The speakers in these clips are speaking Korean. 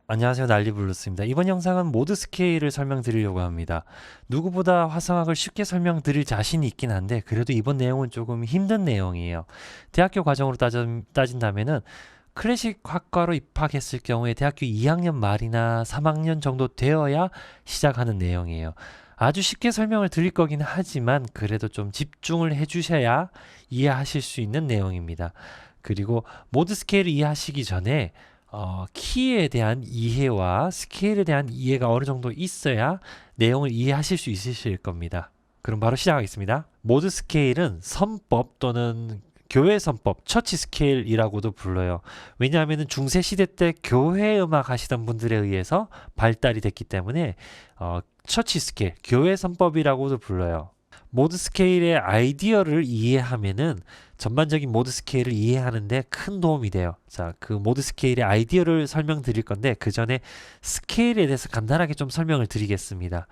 안녕하세요, 난리블루스입니다. 이번 영상은 모드 스케일을 설명드리려고 합니다. 누구보다 화성학을 쉽게 설명드릴 자신이 있긴 한데 그래도 이번 내용은 조금 힘든 내용이에요. 대학교 과정으로 따진다면은 클래식 학과로 입학했을 경우에 대학교 2학년 말이나 3학년 정도 되어야 시작하는 내용이에요. 아주 쉽게 설명을 드릴 거긴 하지만 그래도 좀 집중을 해주셔야 이해하실 수 있는 내용입니다. 그리고 모드 스케일을 이해하시기 전에 키에 대한 이해와 스케일에 대한 이해가 어느 정도 있어야 내용을 이해하실 수 있으실 겁니다. 그럼 바로 시작하겠습니다. 모드 스케일은 선법 또는 교회 선법, 처치 스케일이라고도 불러요. 왜냐하면 중세 시대 때 교회 음악 하시던 분들에 의해서 발달이 됐기 때문에 처치 스케일, 교회 선법이라고도 불러요. 모드 스케일의 아이디어를 이해하면은 전반적인 모드 스케일을 이해하는데 큰 도움이 돼요. 자, 그 모드 스케일의 아이디어를 설명드릴 건데 그 전에 스케일에 대해서 간단하게 좀 설명을 드리겠습니다.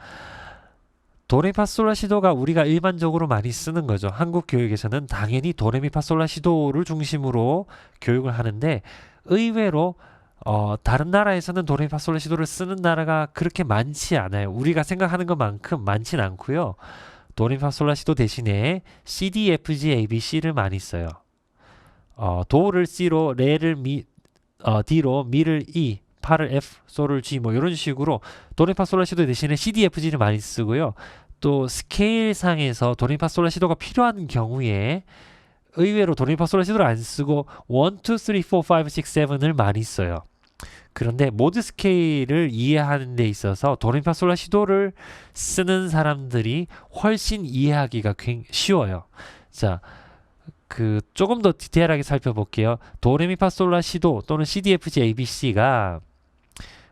도레미파솔라시도가 우리가 일반적으로 많이 쓰는 거죠. 한국 교육에서는 당연히 도레미파솔라시도를 중심으로 교육을 하는데 의외로 다른 나라에서는 도레미파솔라시도를 쓰는 나라가 그렇게 많지 않아요. 우리가 생각하는 것만큼 많진 않고요. 도레미파솔라시도 대신에 C, D, F, G, A, B, C를 많이 써요. 도를 C로, 레를 D로, 미를 E, 파를 F, 솔을 G 뭐 이런 식으로 도레미파솔라시도 대신에 C, D, F, G를 많이 쓰고요. 또 스케일상에서 도레미파솔라시도가 필요한 경우에 의외로 도레미파솔라시도를 안 쓰고 1, 2, 3, 4, 5, 6, 7을 많이 써요. 그런데 모드 스케일을 이해하는 데 있어서 도레미파솔라시도를 쓰는 사람들이 훨씬 이해하기가 쉬워요. 자, 조금 더 디테일하게 살펴볼게요. 도레미파솔라시도 또는 CDFG ABC가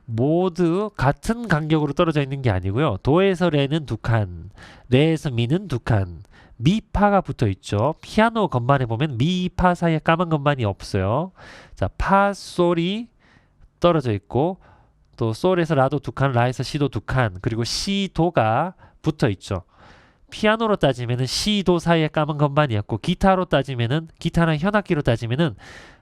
모두 같은 간격으로 떨어져 있는 게 아니고요. 도에서 레는 두 칸, 레에서 미는 두 칸, 미파가 붙어 있죠. 피아노 건반에 보면 미파 사이에 까만 건반이 없어요. 자, 파, 솔이 떨어져 있고 또 솔에서 라도 두 칸, 라에서 시도 두 칸, 그리고 시도가 붙어 있죠. 피아노로 따지면은 시도 사이에 까만 건반이었고 기타로 따지면은 기타나 현악기로 따지면은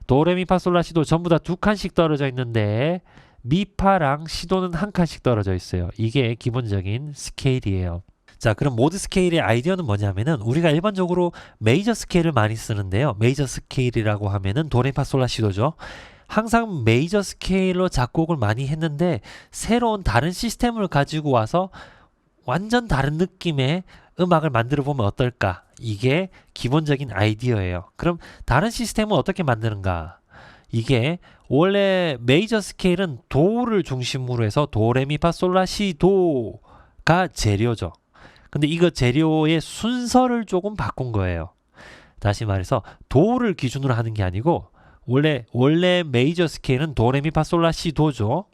도레미파솔라시도 전부 다 두 칸씩 떨어져 있는데 미파랑 시도는 한 칸씩 떨어져 있어요. 이게 기본적인 스케일이에요. 자, 그럼 모드 스케일의 아이디어는 뭐냐면은 우리가 일반적으로 메이저 스케일을 많이 쓰는데요. 메이저 스케일이라고 하면은 도레미파솔라시도죠. 항상 메이저 스케일로 작곡을 많이 했는데 새로운 다른 시스템을 가지고 와서 완전 다른 느낌의 음악을 만들어 보면 어떨까? 이게 기본적인 아이디어예요. 그럼 다른 시스템은 어떻게 만드는가? 이게 원래 메이저 스케일은 도를 중심으로 해서 도레미파솔라시도가 재료죠. 근데 이거 재료의 순서를 조금 바꾼 거예요. 다시 말해서 도를 기준으로 하는 게 아니고 원래 메이저 스케일은 도레미파솔라시도죠.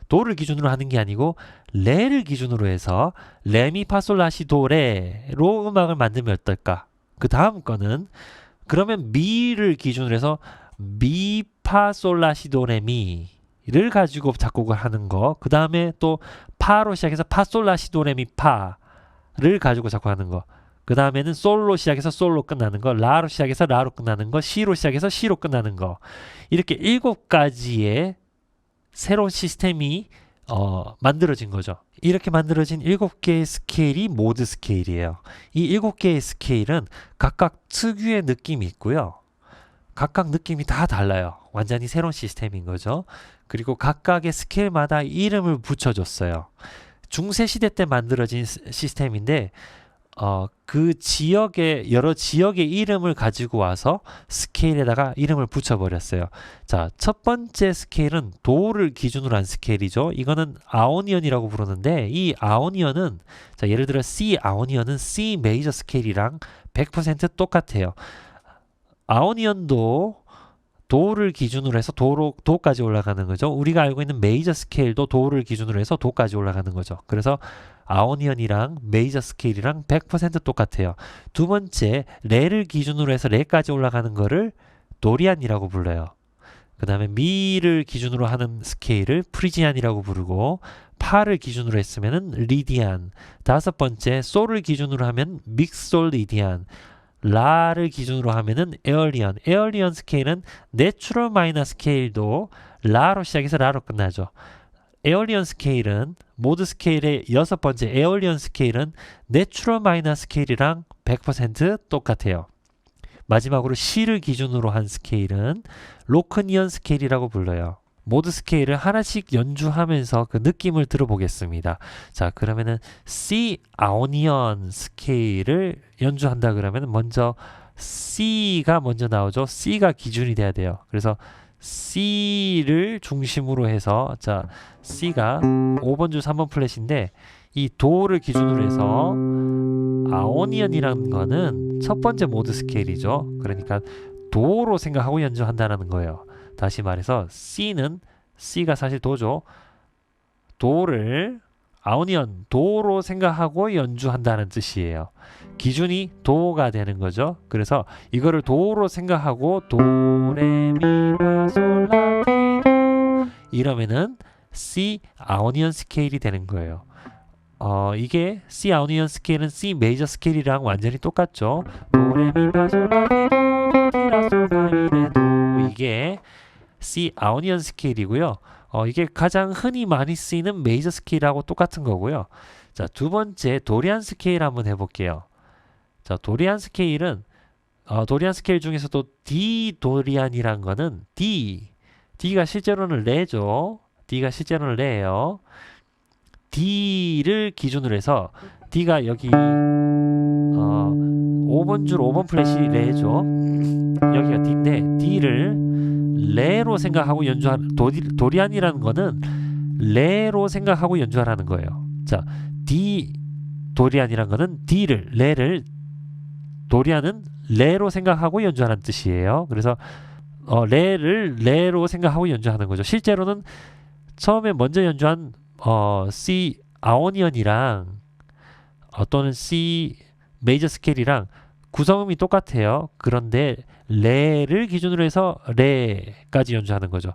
도를 기준으로 하는 게 아니고 레를 기준으로 해서 레미파솔라시도레로 음악을 만들면 어떨까? 그 다음 거는 그러면 미를 기준으로 해서 미파솔라시도레미를 가지고 작곡을 하는 거. 그 다음에 또 파로 시작해서 파솔라시도레미파를 가지고 작곡하는 거. 그 다음에는 솔로 시작해서 솔로 끝나는 거, 라로 시작해서 라로 끝나는 거, 시로 시작해서 시로 끝나는 거. 이렇게 7가지의 새로운 시스템이 만들어진 거죠. 이렇게 만들어진 7개의 스케일이 모드 스케일이에요. 이 7개의 스케일은 각각 특유의 느낌이 있고요. 각각 느낌이 다 달라요. 완전히 새로운 시스템인 거죠. 그리고 각각의 스케일마다 이름을 붙여줬어요. 중세시대 때 만들어진 시스템인데 그 지역의 여러 지역의 이름을 가지고 와서 스케일에다가 이름을 붙여버렸어요. 자, 첫 번째 스케일은 도를 기준으로 한 스케일이죠. 이거는 아오니언이라고 부르는데 이 아오니언은 자, 예를 들어 C 아오니언은 C 메이저 스케일이랑 100% 똑같아요. 아오니언도 도를 기준으로 해서 도까지 올라가는 거죠. 우리가 알고 있는 메이저 스케일도 도를 기준으로 해서 도까지 올라가는 거죠. 그래서 아오니언이랑 메이저 스케일이랑 100% 똑같아요. 두 번째, 레를 기준으로 해서 레까지 올라가는 거를 도리안이라고 불러요. 그 다음에 미를 기준으로 하는 스케일을 프리지안이라고 부르고 파를 기준으로 했으면 리디안. 다섯 번째, 솔을 기준으로 하면 믹솔 리디안. 라를 기준으로 하면은 에얼리언 스케일은 내추럴 마이너 스케일도 라로 시작해서 라로 끝나죠. 에얼리언 스케일은 모드 스케일의 6번째 에얼리언 스케일은 내추럴 마이너 스케일이랑 100% 똑같아요. 마지막으로 C를 기준으로 한 스케일은 로크니언 스케일이라고 불러요. 모드 스케일을 하나씩 연주하면서 그 느낌을 들어보겠습니다. 자, 그러면은 C 아오니언 스케일을 연주한다 그러면 먼저 C가 먼저 나오죠. C가 기준이 돼야 돼요. 그래서 C를 중심으로 해서 자, C가 5번 줄 3번 플랫인데 이 도를 기준으로 해서 아오니언이라는 거는 첫 번째 모드 스케일이죠. 그러니까 도로 생각하고 연주한다는 거예요. 다시 말해서 C가 사실 도죠. 도를 아오니언 도로 생각하고 연주한다는 뜻이에요. 기준이 도가 되는 거죠. 그래서 이거를 도로 생각하고 도레미파솔라티도 이러면은 C 아오니언 스케일이 되는 거예요. 이게 C 아오니언 스케일은 C 메이저 스케일이랑 완전히 똑같죠. 도레미파솔라티도 티라솔라미레도 이게 C 아오니언 스케일이고요. 이게 가장 흔히 많이 쓰이는 메이저 스케일하고 똑같은 거고요. 자, 두 번째 도리안 스케일 한번 해볼게요. 자, 도리안 스케일은 도리안 스케일 중에서도 D 도리안이란 거는 D가 실제로는 레죠. D가 실제로는 레예요. D를 기준으로 해서 D가 여기 5번 줄 5번 플랫이 레죠. 여기가 D인데 D를 레로 생각하고 연주하는 도리안이라는 거는 레로 생각하고 연주하라는 거예요. 자, D 도리안이라는 거는 레를 도리안은 레로 생각하고 연주하는 뜻이에요. 그래서 레를 레로 생각하고 연주하는 거죠. 실제로는 처음에 먼저 연주한 C 아오니언이랑 또는 C 메이저 스케일이랑 구성음이 똑같아요. 그런데 레를 기준으로 해서 레까지 연주하는 거죠.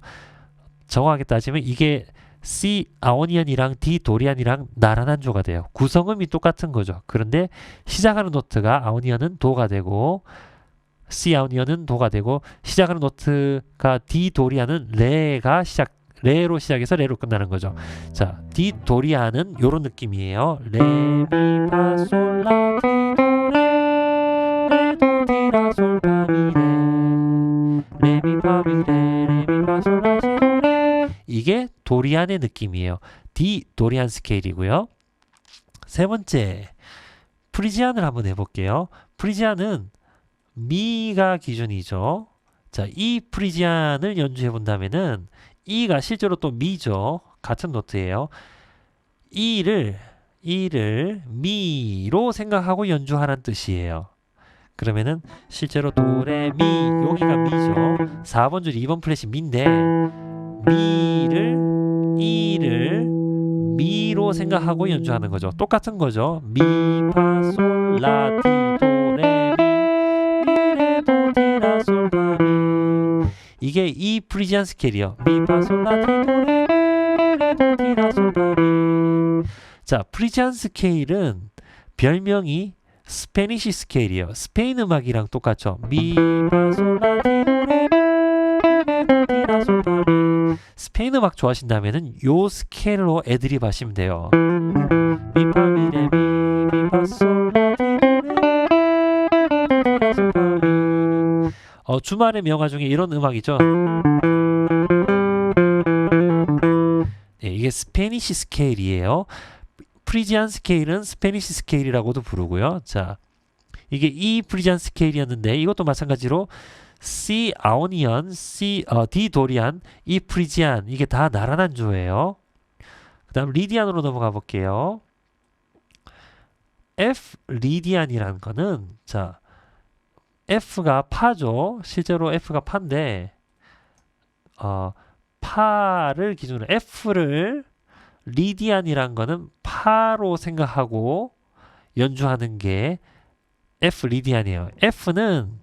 정확하게 따지면 이게 C 아오니언이랑 D 도리안이랑 나란한조가 돼요. 구성음이 똑같은 거죠. 그런데 시작하는 노트가 아오니언은 도가 되고 C 아오니언은 도가 되고 시작하는 노트가 D 도리안은 레로 시작해서 레로 끝나는 거죠. 자, D 도리안은 요런 느낌이에요. 레미파솔라티도레 이게 도리안의 느낌이에요. D 도리안 스케일이고요. 세 번째 프리지안을 한번 해볼게요. 프리지안은 미가 기준이죠. 자, 이 프리지안을 연주해 본다면은 E가 실제로 또 미죠. 같은 노트예요. E를 미로 생각하고 연주하라는 뜻이에요. 그러면은 실제로 도레미 여기가 미죠. 4번 줄 2번 플랫이 미인데 E를 미로 생각하고 연주하는 거죠. 똑같은 거죠. 미, 파, 솔, 라, 티, 도, 레, 미, 레, 도, 티, 라, 솔, 파, 미 이게 이 프리지안 스케일이요. 미, 파, 솔, 라, 티, 도, 레, 미, 레, 도, 티, 라, 솔, 파, 미 자, 프리지안 스케일은 별명이 스페니시 스케일이에요. 스페인 음악이랑 똑같죠. 미, 파, 솔, 라, 티, 도, 레, 미, 레, 도, 티, 라, 솔, 파, 미 스페인 음악 좋아하신다면은 요 스케일로 애드립 하시면 돼요. 미, 파, 미, 레, 미, 파, 솔, 라, 티, 도, 레, 미, 라, 솔, 파, 미 주말의 명화 중에 이런 음악이죠. 네, 이게 스페니시 스케일이에요. 프리지안 스케일은 스페니시 스케일이라고도 부르고요. 자, 이게 이 프리지안 스케일이었는데 이것도 마찬가지로 C 아오니언, D 도리안, E 프리지안 이게 다 나란한 조예요. 그 다음 리디안으로 넘어가 볼게요. F 리디안이라는 거는 자 F가 파죠. 실제로 F가 파인데 파를 기준으로 F를 리디안이란 거는 파로 생각하고 연주하는 게 F 리디안이에요. F는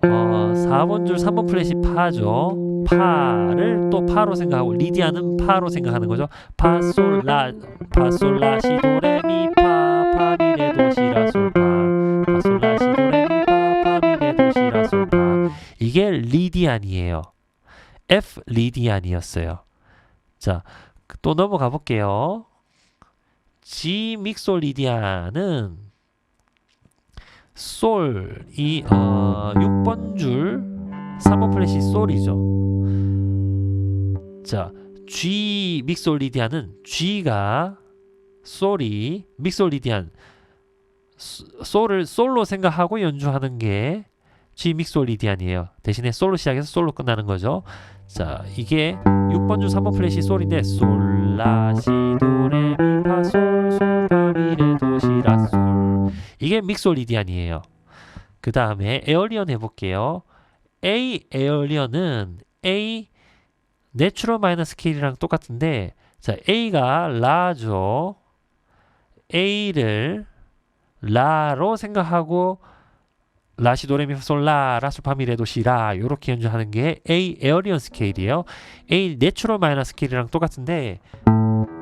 4번 줄 3번 플랫이 파죠. 파를 또 파로 생각하고 리디안은 파로 생각하는 거죠. 파, 솔, 라, 시, 도, 레, 미, 파, 미, 레, 도, 시, 라, 솔, 파, 솔, 라, 시, 도, 레, 미, 파, 미, 레, 도, 시, 라, 솔, 파 이게 리디안이에요. F 리디안이었어요. 자, 또 넘어가 볼게요. G 믹솔리디안은 솔이 6번 줄 3번 플랫이 솔이죠. 자, G 믹솔리디안은 G가 솔이 믹솔리디안 솔을 솔로 생각하고 연주하는 게 G 믹솔리디안이에요. 대신에 솔로 시작해서 솔로 끝나는 거죠. 자, 이게 6번 줄 3번 플랫이 솔인데 솔라시도레미파솔솔파미레도시라솔 이게 믹솔리디안이에요. 그 다음에 에어리언 해볼게요. A 에어리언은 A 내추럴 마이너 스케일이랑 똑같은데 자 A가 라죠. A를 라로 생각하고 라시도레미솔라 라솔파미레도시라 요렇게 연주하는 게 A 에어리언 스케일이에요. A 내추럴 마이너 스케일이랑 똑같은데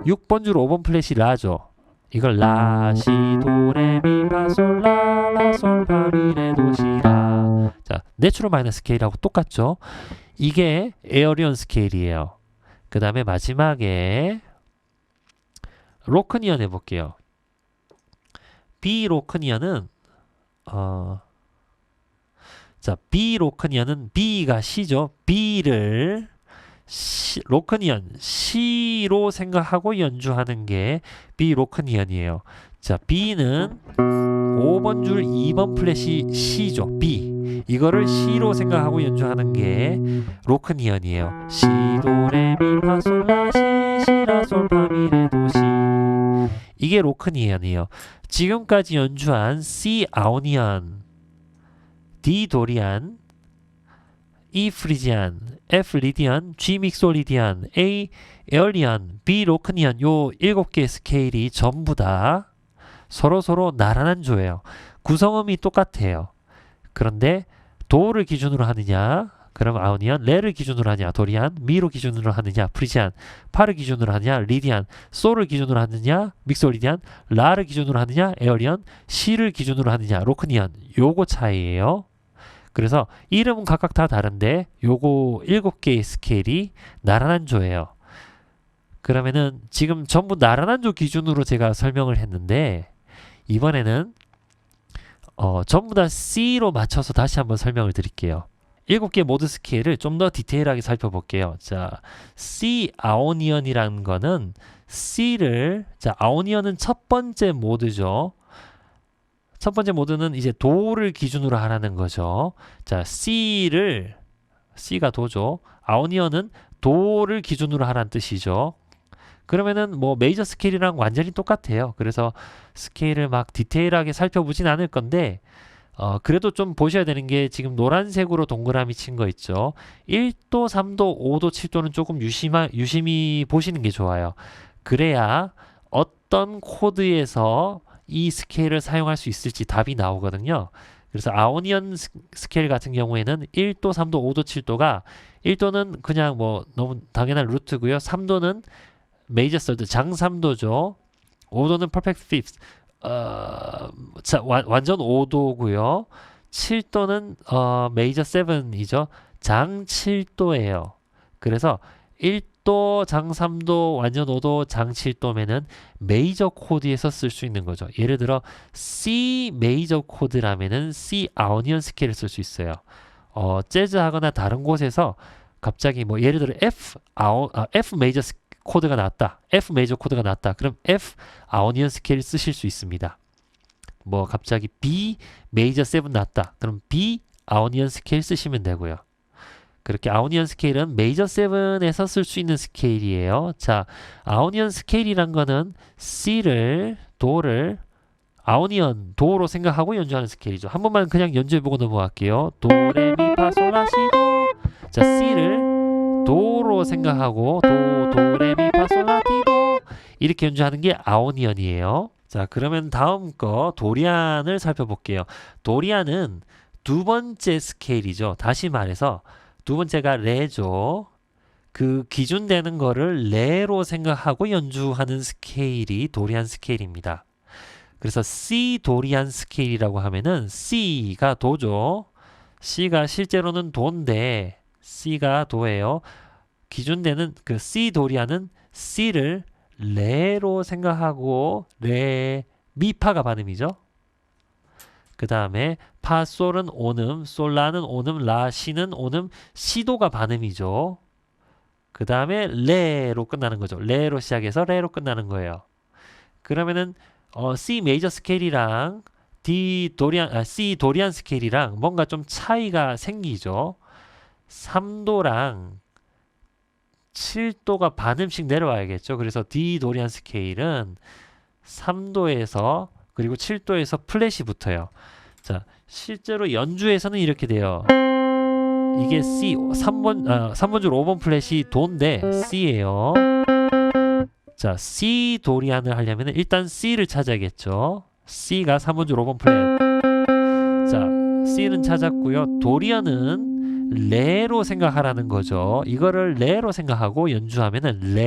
6번 줄 5번 플랫이 라죠. 이걸 라시도레미파솔라 라솔파미레도시라 자 내추럴 마이너 스케일하고 똑같죠. 이게 에어리언 스케일이에요. 그 다음에 마지막에 로크니언 해볼게요. B 로크니언은 자 B 로크니언은 B가 C죠. B를 로크니언 C로 생각하고 연주하는 게 B 로크니언이에요. 자 B는 5번 줄 2번 플랫이 C죠. B 이거를 C로 생각하고 연주하는 게 로크니언이에요. 시도레미파솔라시시라솔파미레도시 이게 로크니언이에요. 지금까지 연주한 C 아오니언, D 도리안, E 프리지안, F 리디안, G 믹솔리디안, A 에얼리안, B 로크니안 요 7개의 스케일이 전부 다 서로 나란한 조예요. 구성음이 똑같아요. 그런데 도를 기준으로 하느냐 그럼 아오니언, 레를 기준으로 하느냐 도리안, 미로 기준으로 하느냐 프리지안, 파를 기준으로 하느냐 리디안, 솔을 기준으로 하느냐 믹솔리디안, 라를 기준으로 하느냐 에어리언, 시를 기준으로 하느냐 로크니언 요거 차이예요. 그래서 이름은 각각 다 다른데 요거 7개의 스케일이 나란한 조예요. 그러면은 지금 전부 나란한 조 기준으로 제가 설명을 했는데 이번에는 전부 다 C로 맞춰서 다시 한번 설명을 드릴게요. 7개 모드 스케일을 좀 더 디테일하게 살펴볼게요. 자, C 아오니언이라는 거는 C를 자, 아오니언은 첫 번째 모드죠. 첫 번째 모드는 이제 도를 기준으로 하라는 거죠. 자, C가 도죠. 아오니언은 도를 기준으로 하라는 뜻이죠. 그러면은 뭐 메이저 스케일이랑 완전히 똑같아요. 그래서 스케일을 막 디테일하게 살펴보진 않을 건데 그래도 좀 보셔야 되는 게 지금 노란색으로 동그라미 친 거 있죠. 1도, 3도, 5도, 7도는 조금 유심히 보시는 게 좋아요. 그래야 어떤 코드에서 이 스케일을 사용할 수 있을지 답이 나오거든요. 그래서 아오니언 스케일 같은 경우에는 1도, 3도, 5도, 7도가 1도는 그냥 뭐 너무 당연한 루트고요. 3도는 메이저 서드 장3도죠. 5도는 퍼펙트 피프스 완전 5도고요. 7도는 메이저 7이죠. 장 7도예요. 그래서 1도, 장 3도, 완전 5도, 장 7도면은 메이저 코드에서 쓸 수 있는 거죠. 예를 들어 C 메이저 코드라면은 C 아오니언 스케일을 쓸 수 있어요. 재즈 하거나 다른 곳에서 갑자기 뭐 예를 들어 F 메이저 코드가 나왔다. F 메이저 코드가 나왔다. 그럼 F 아오니언 스케일 쓰실 수 있습니다. 뭐 갑자기 B 메이저 7 나왔다. 그럼 B 아오니언 스케일 쓰시면 되고요. 그렇게 아오니언 스케일은 메이저 7에서 쓸 수 있는 스케일이에요. 자, 아오니언 스케일이란 거는 C를 도를 아오니언 도로 생각하고 연주하는 스케일이죠. 한 번만 그냥 연주해보고 넘어갈게요. 도레미파솔라시도 자, C를 도로 생각하고 도레미파솔라티도 이렇게 연주하는 게 아오니언이에요. 자, 그러면 다음 거 도리안을 살펴볼게요. 도리안은 두 번째 스케일이죠. 다시 말해서 두 번째가 레죠. 그 기준 되는 거를 레로 생각하고 연주하는 스케일이 도리안 스케일입니다. 그래서 C 도리안 스케일이라고 하면은 C가 도죠. C가 실제로는 도인데 C가 도예요. 기준되는 그 C 도리안은 C를 레로 생각하고 레 미파가 반음이죠. 그 다음에 파솔은 온음, 솔라는 온음, 라시는 온음, 시도가 반음이죠. 그 다음에 레로 끝나는 거죠. 레로 시작해서 레로 끝나는 거예요. 그러면은 C 메이저 스케일이랑 C 도리안 스케일이랑 뭔가 좀 차이가 생기죠. 3도랑 7도가 반음씩 내려와야겠죠. 그래서 D 도리안 스케일은 3도에서 그리고 7도에서 플랫이 붙어요. 자, 실제로 연주에서는 이렇게 돼요. 이게 C 3번 줄 5번 플랫이 도인데 C예요. 자, C 도리안을 하려면 일단 C를 찾아야겠죠. C가 3번 줄 5번 플랫. 자, C는 찾았고요. 도리안은 레로 생각하라는 거죠. 이거를 레로 생각하고 연주하면은 레,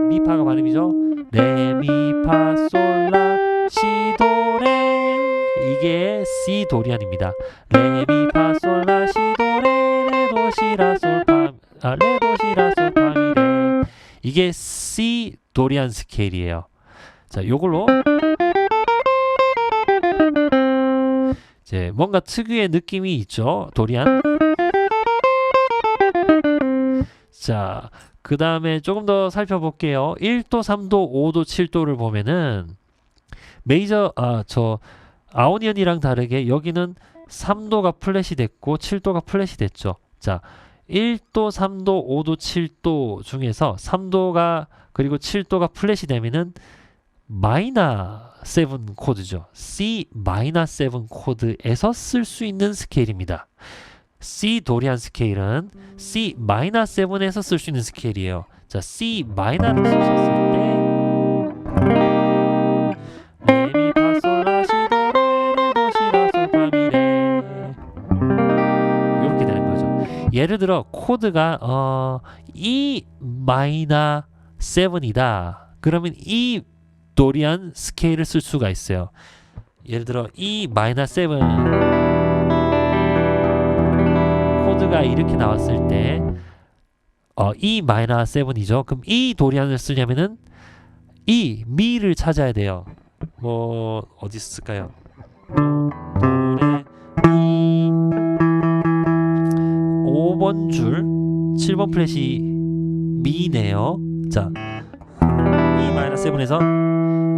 미파가 발음이죠. 레, 미파, 솔, 라, 시, 도, 레. 이게 C 도리안입니다. 레, 미파, 솔, 라, 시, 도, 레, 도, 시, 라, 솔, 파, 레, 도, 시, 라, 솔, 파, 미, 레. 이게 C 도리안 스케일이에요. 자, 요걸로 이제 뭔가 특유의 느낌이 있죠. 도리안. 자, 그 다음에 조금 더 살펴볼게요. 1도, 3도, 5도, 7도를 보면은 메이저 아오니언이랑 다르게 여기는 3도가 플랫이 됐고 7도가 플랫이 됐죠. 자, 1도, 3도, 5도, 7도 중에서 3도가 그리고 7도가 플랫이 되면은 마이너 7 코드죠. C 마이너 7 코드에서 쓸 수 있는 스케일입니다. C 도리안 스케일은 C 마이너 7에서 쓸 수 있는 스케일이에요. 자, C 마이너를 쓰셨을 때 레미 파솔라시도 레도시라 솔파미레 이렇게 되는 거죠. 예를 들어 코드가 E 마이너 7이다. 그러면 E 도리안 스케일을 쓸 수가 있어요. 예를 들어 E 마이너 7 코드가 이렇게 나왔을 때 E 마이너 7이죠. 그럼 E 도리안을 쓰려면은 E 미를 찾아야 돼요. 뭐 어디 있을까요? 도레 미 5번 줄 7번 플랫이 미네요. 자, E 마이너 7에서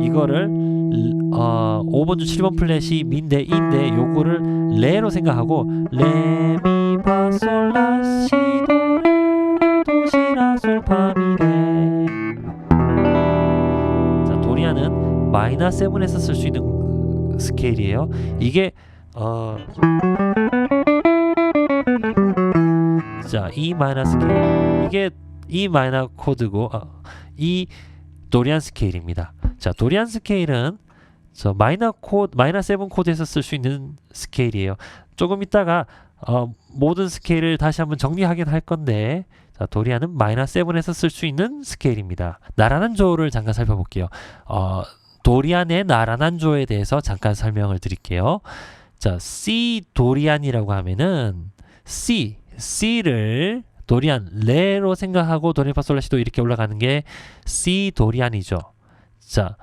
이거를 5번 줄 7번 플랫이 미인데 인데 요거를 레로 생각하고 레, 미, 파, 솔, 라, 시, 도, 레, 도, 시, 라, 솔, 파, 미, 레. 자, 도리안은 마이너 7에서 쓸 수 있는 스케일이에요. 이게 자, E 마이너 스케일. 이게 E 마이너 코드고 이 도리안 스케일입니다. 자, 도리안 스케일은 마이너 7 코드에서 쓸 수 있는 스케일이에요. 조금 있다가 모든 스케일을 다시 한번 정리하긴 할 건데, 자, 도리안은 마이너 7에서 쓸 수 있는 스케일입니다. 나라난조를 잠깐 살펴볼게요. 도리안의 나라난조에 대해서 잠깐 설명을 드릴게요. 자, C 도리안이라고 하면은 C를 도리안 레로 생각하고 도레미파솔라시도 이렇게 올라가는 게 C 도리안이죠. 자,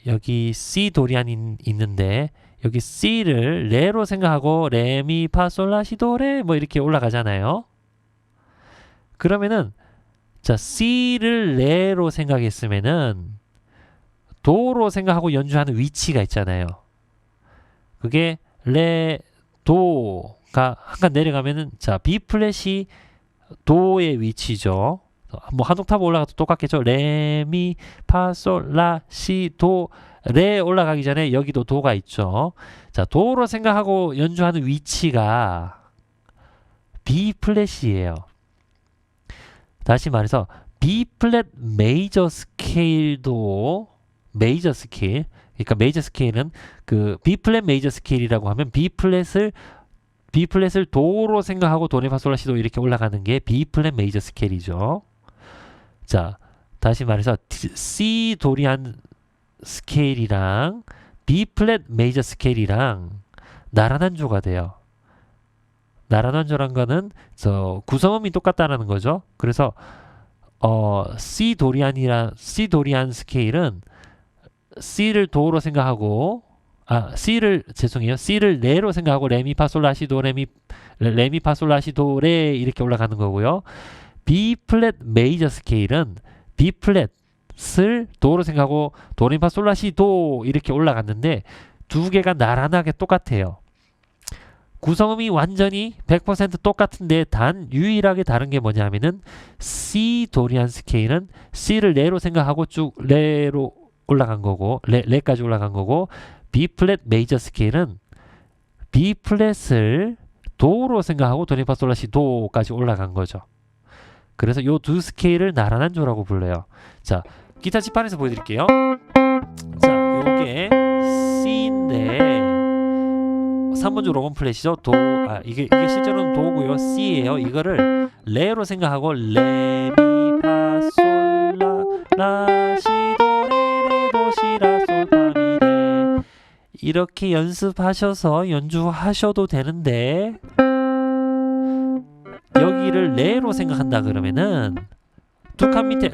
여기 C 도리안이 있는데 여기 C를 레로 생각하고 레미파솔라시도 레 뭐 이렇게 올라가잖아요. 그러면은 자, C를 레로 생각했으면은 도로 생각하고 연주하는 위치가 있잖아요. 그게 레 도가 한 칸 내려가면은 자, B 플랫이 도의 위치죠. 뭐 한 옥타브 올라가도 똑같겠죠. 레, 미, 파, 솔, 라, 시, 도, 레 올라가기 전에 여기도 도가 있죠. 자, 도로 생각하고 연주하는 위치가 B 플랫이에요. 다시 말해서 B 플랫 메이저 스케일도 메이저 스케일. 그러니까 메이저 스케일은 그 B 플랫 메이저 스케일이라고 하면 B 플랫을 도로 생각하고 도레미파솔라시도 이렇게 올라가는 게 B 플랫 메이저 스케일이죠. 자, 다시 말해서 C 도리안 스케일이랑 B 플랫 메이저 스케일이랑 나라난조가 돼요. 나라난조란 거는 저 구성음이 똑같다라는 거죠. 그래서 C 도리안 스케일은 C를 도로 생각하고 C를 레로 생각하고 레미파솔라시도 레미파솔라시도 레 이렇게 올라가는 거고요. B 플랫 메이저 스케일은 B 플랫을 도로 생각하고 도레미파솔라시도 이렇게 올라갔는데 두 개가 나란하게 똑같아요. 구성음이 완전히 100% 똑같은데 단 유일하게 다른 게 뭐냐면은 C 도리안 스케일은 C를 레로 생각하고 쭉 레로 올라간 거고 레까지 올라간 거고 B 플랫 메이저 스케일은 B 플랫을 도로 생각하고 도레미파솔라시 도까지 올라간 거죠. 그래서 요 두 스케일을 나란한조라고 불러요. 자, 기타 지판에서 보여드릴게요. 자, 요게 C인데 3번조 로건 플랫이죠. 이게 실제로는 도고요. C예요. 이거를 레로 생각하고 레미파솔라시도레레도시라솔파미레 이렇게 연습하셔서 연주하셔도 되는데 여기를 레로 생각한다 그러면은 두 칸 밑에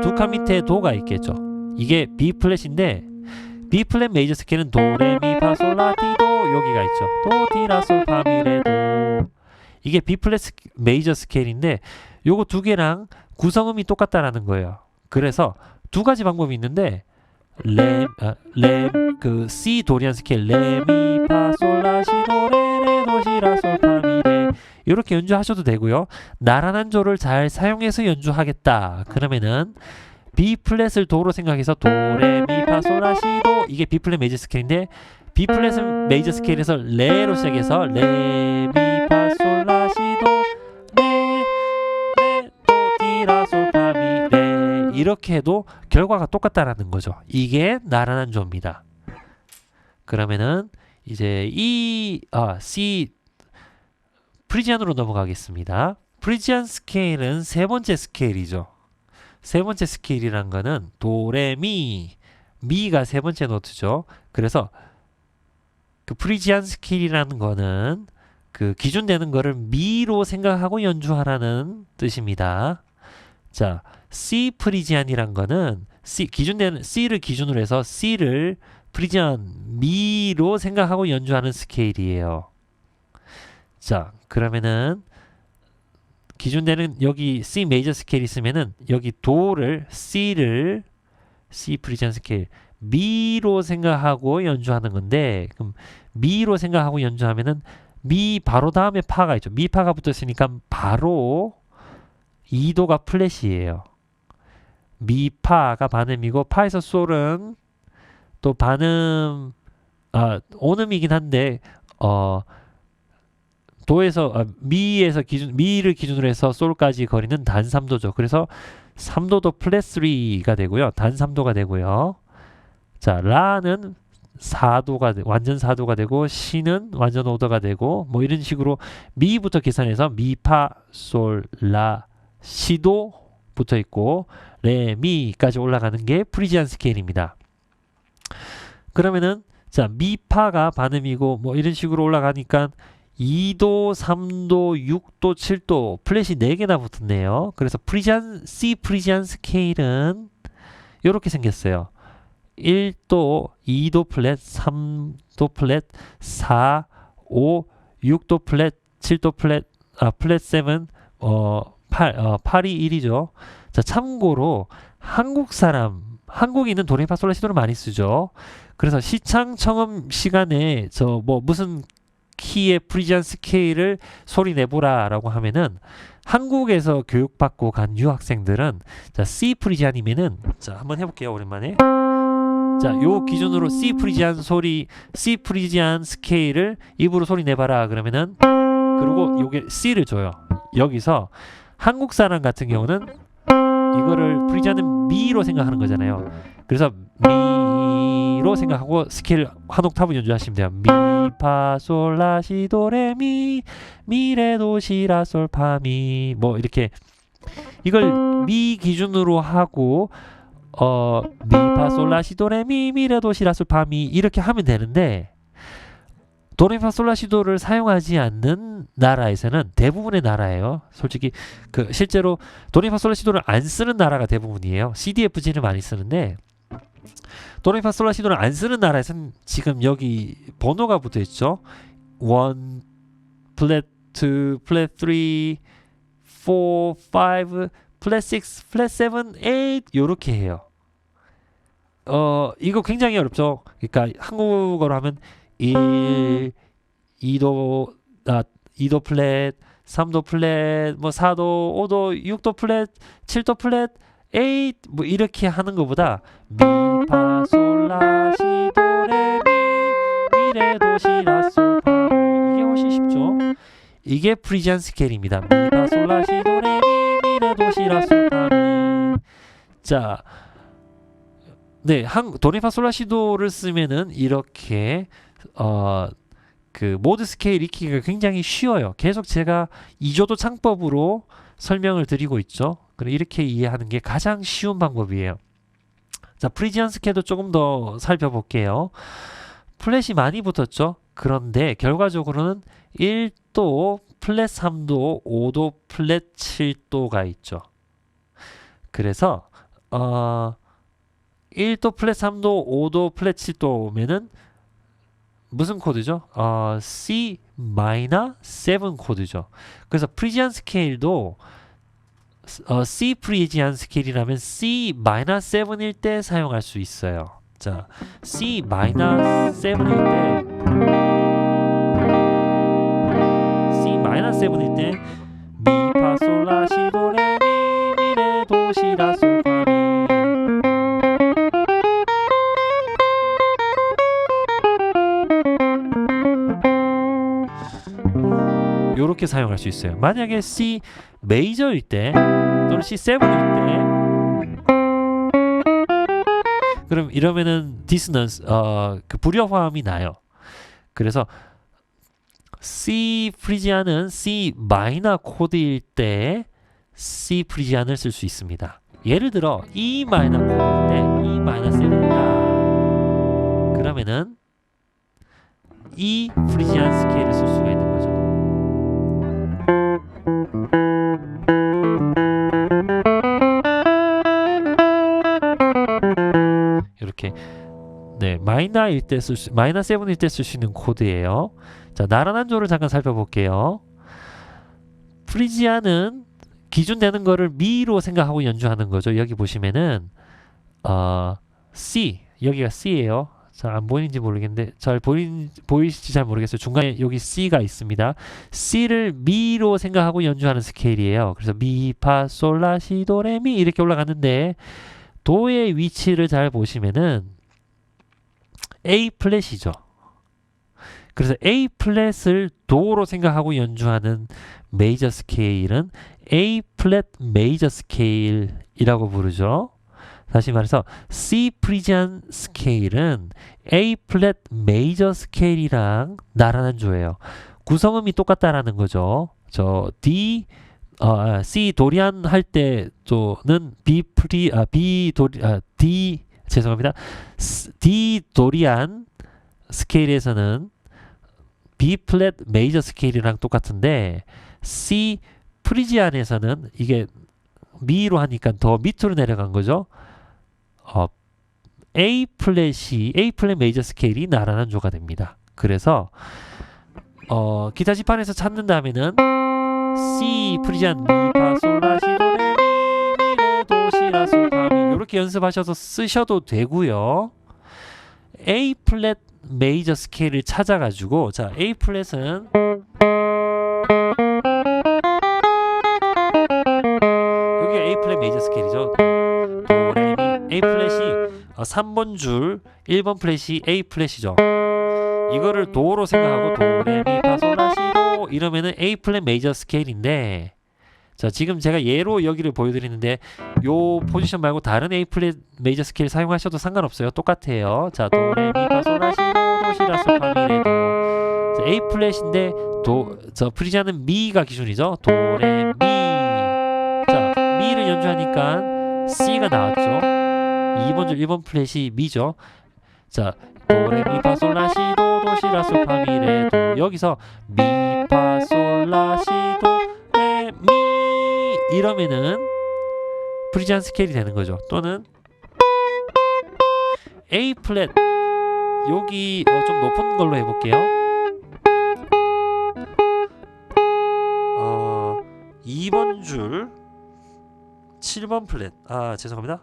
두 칸 밑에 도가 있겠죠. 이게 B 플랫인데 B 플랫 메이저 스케일은 도레미파솔라티도 여기가 있죠. 도티라솔파미레도 이게 B 플랫 메이저 스케일인데 요거 두 개랑 구성음이 똑같다라는 거예요. 그래서 두 가지 방법이 있는데 그 C 도리안 스케일 레미파솔라시도 레레도시라솔파미레 이렇게 연주하셔도 되고요. 나란한조를 잘 사용해서 연주하겠다 그러면은 B 플랫을 도로 생각해서 도레미파솔라시도 이게 B 플랫 메이저 스케일인데 B 플랫을 메이저 스케일에서 레로 시작해서 레미파솔라시도 레도티라솔파미레 이렇게 해도 결과가 똑같다라는 거죠. 이게 나란한조입니다. 그러면은 이제 C 프리지안으로 넘어가겠습니다. 프리지안 스케일은 세 번째 스케일이죠. 세 번째 스케일이란 거는 미가 세 번째 노트죠. 그래서 그 프리지안 스케일이라는 거는 그 기준되는 거를 미로 생각하고 연주하라는 뜻입니다. 자, C 프리지안이란 거는 C를 기준으로 해서 C를 프리지안 미로 생각하고 연주하는 스케일이에요. 자, 그러면은 기준되는 여기 C 메이저 스케일 있으면은 여기 도를 C 프리지안 스케일 미로 생각하고 연주하는 건데 그럼 미로 생각하고 연주하면은 미 바로 다음에 파가 있죠. 미 파가 붙어 있으니까 바로 2도가 플랫이에요. 미 파가 반음이고 파에서 솔은 또 반음 온음이긴 한데 미를 기준으로 해서 솔까지 거리는 단 3도죠. 그래서 3도도 플랫 3가 되고요. 단 3도가 되고요. 자, 라는 4도가 완전 4도가 되고 시는 완전 5도가 되고 뭐 이런 식으로 미부터 계산해서 미파 솔라 시도 붙어 있고 레 미까지 올라가는 게 프리지안 스케일입니다. 그러면은 자, 미파가 반음이고 뭐 이런 식으로 올라가니까 2도, 3도, 6도, 7도 플랫이 4개나 붙었네요. 그래서 C 프리지안 스케일은 이렇게 생겼어요. 1도, 2도 플랫, 3도 플랫, 4, 5, 6도 플랫, 7도 플랫, 플랫 7, 8이 1이죠. 자, 참고로 한국인은 도레미파솔라시도를 많이 쓰죠. 그래서 시창청음 시간에 무슨 키의 프리지안 스케일을 소리 내보라 라고 하면은 한국에서 교육받고 간 유학생들은 자, C 프리지안이면은 자, 한번 해볼게요. 오랜만에. 자, 요 기준으로 C 프리지안 스케일을 입으로 소리 내봐라 그러면은 그리고 요게 C를 줘요. 여기서 한국 사람 같은 경우는 이거를 프리지안은 미로 생각하는 거잖아요. 그래서 미로 생각하고 스케일 한 옥타브 연주하시면 돼요. 미, 파, 솔, 라, 시, 도, 레, 미, 레, 도, 시, 라, 솔, 파, 미 뭐 이렇게 이걸 미 기준으로 하고 미, 파, 솔, 라, 시, 도, 레, 미, 레, 도, 시, 라, 솔, 파, 미 이렇게 하면 되는데 도레미파솔라시도를 사용하지 않는 나라에서는 대부분의 나라예요. 솔직히 실제로 도레미파솔라시도를 안 쓰는 나라가 대부분이에요. CDFG를 많이 쓰는데 도레미파솔라시도를 안 쓰는 나라에서는 지금 여기 번호가 붙어 있죠. 1, 플랫 2, 플랫 3, 4, 5, 플랫 6, 플랫 7, 8 요렇게 해요. 이거 굉장히 어렵죠. 그러니까 한국어로 하면 1, 2도, 2도 플랫, 3도 플랫, 뭐 4도, 5도, 6도 플랫, 7도 플랫, 8, 뭐 이렇게 하는 것보다 미, 파, 솔, 라, 시, 도, 레, 미, 레, 도, 시, 라, 솔, 파, 미. 이게 훨씬 쉽죠. 이게 프리지안 스케일입니다. 미, 파, 솔, 라, 시, 도, 레, 미, 레, 도, 시, 라, 솔, 파, 미. 자, 네, 도레미파솔라시도를 쓰면은 이렇게 그 모드 스케일 익히기가 굉장히 쉬워요. 계속 제가 이조도 창법으로 설명을 드리고 있죠. 이렇게 이해하는 게 가장 쉬운 방법이에요. 자, 프리지안 스케일도 조금 더 살펴볼게요. 플랫이 많이 붙었죠. 그런데 결과적으로는 1도, 플랫 3도, 5도, 플랫 7도가 있죠. 그래서 1도, 플랫 3도, 5도, 플랫 7도면은 무슨 코드죠? C 마이너 7 코드죠. 그래서 프리지안 스케일도 C 프리지안 스케일이라면 C 마이너 7일 때 사용할 수 있어요. 자, C 마이너 7일 때 C 마이너 7일 때 미, 파, 솔, 라, 시, 도, 레, 미, 레, 도, 시, 라, 솔, 파, 미. 요렇게 사용할 수 있어요. 만약에 C 메이저일 때 또는 C7일 때 그럼 이러면은 디스넌스 그 불협화음이 나요. 그래서 C 프리지안은 C 마이너 코드일 때 C 프리지안을 쓸 수 있습니다. 예를 들어 E 마이너 코드일 때 E 마이너 7이다. 그러면은 E 프리지안 스케일을 쓸 수가 있는 거죠. 이렇게 네, 마이너일 때 마이너 7일 때 쓸 수 있는 코드예요. 자, 나란한 조를 잠깐 살펴볼게요. 프리지안은 기준 되는 거를 미로 생각하고 연주하는 거죠. 여기 보시면은 C, 여기가 C예요. 잘 안 보이는지 모르겠는데 잘 보이실지 잘 모르겠어요. 중간에 여기 C가 있습니다. C를 미로 생각하고 연주하는 스케일이에요. 그래서 미, 파, 솔, 라, 시, 도, 레, 미 이렇게 올라갔는데 도의 위치를 잘 보시면은 A 플랫이죠. 그래서 A 플랫을 도로 생각하고 연주하는 메이저 스케일은 A 플랫 메이저 스케일이라고 부르죠. 다시 말해서 C 프리지안 스케일은 A 플랫 메이저 스케일이랑 나란한 조예요. 구성음이 똑같다라는 거죠. 저 D C 도리안 할 때는 D 죄송합니다. D 도리안 스케일에서는 B 플랫 메이저 스케일이랑 똑같은데 C 프리지안에서는 이게 미로 하니까 더 밑으로 내려간 거죠. A 플랫 메이저 스케일이 나란한 조가 됩니다. 그래서 기타 지판에서 찾는다면은 C 프리지안 미, 파, 솔, 라, 시, 도, 레, 미, 레, 도, 시, 라, 솔, 파, 미 이렇게 연습하셔서 쓰셔도 되고요. A 플랫 메이저 스케일을 찾아가지고 자 A 플랫은 여기가 A 플랫 메이저 스케일이죠. 도, 레, 미 A 플랫이 3번 줄 1번 플랫이 A 플랫이죠. 이거를 도로 생각하고 도, 레, 미, 파, 솔, 라, 시, 도 이러면은 A 플랫 메이저 스케일인데 자 지금 제가 예로 여기를 보여드리는데 요 포지션 말고 다른 A 플랫 메이저 스케일 사용하셔도 상관없어요. 똑같아요. 자 도, 레, 미, 파, 솔, 라, 시, 도, 시, 라, 솔, 파, 미, 레, 도 자, A 플랫인데 저 프리지안은 미가 기준이죠. 도, 레, 미 자 미를 연주하니까 C가 나왔죠. 2번 줄 1번 플랫이 미죠. 자 도, 레, 미, 파, 솔, 라, 시, 도, 시, 시, 라, 솔, 파, 미, 레, 도. 여기서 미, 파, 솔, 라, 시, 도, 레, 미 이러면은 프리지안 스케일이 되는 거죠. 또는 A 플랫 여기 좀 높은 걸로 해볼게요. 2번 줄 7번 플랫 죄송합니다.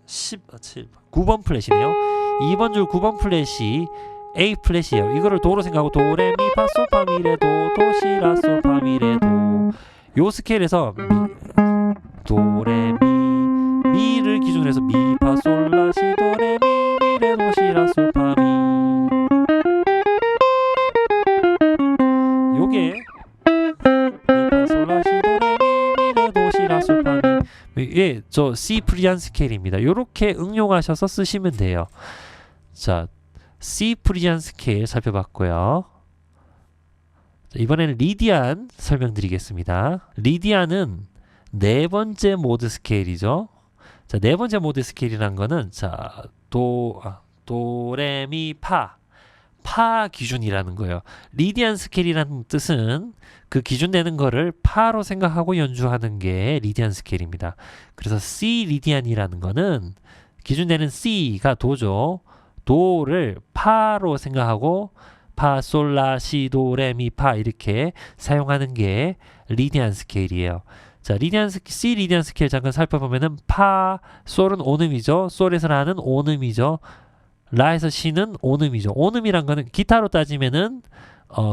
9번 플랫이네요. 2번 줄 9번 플랫이 A 플랫이에요. 이거를 도로 생각하고 도, 레, 미, 파, 솔, 파, 미, 레, 도, 도, 시, 라, 솔, 파, 미, 레, 도. 요 스케일에서 도, 레, 미를 기준으로 해서 미, 파, 솔, 라, 시, 도, 레, 미, 레, 도, 시, 라, 솔, 파, 미. 요게 미, 파, 솔, 라, 시, 도, 레, 미, 레, 도, 시, 라, 솔, 파, 미. 예, 저 C 프리지안 스케일입니다. 요렇게 응용하셔서 쓰시면 돼요. 자, C 프리지안 스케일 살펴봤고요. 자, 이번에는 리디안 설명드리겠습니다. 리디안은 네 번째 모드 스케일이죠. 자, 네 번째 모드 스케일이란 거는 자, 도, 레, 미, 파 기준이라는 거예요. 리디안 스케일이라는 뜻은 그 기준 되는 거를 파로 생각하고 연주하는 게 리디안 스케일입니다. 그래서 C 리디안이라는 거는 기준 되는 C가 도죠. 도를 파로 생각하고 파, 솔, 라, 시, 도, 레, 미, 파 이렇게 사용하는 게 리디안 스케일이에요. 자, C 리디안 스케일 잠깐 살펴보면은 파, 솔은 오음이죠. 솔에서 라는 오음이죠. 라에서 시는 오음이죠. 오음이란 거는 기타로 따지면은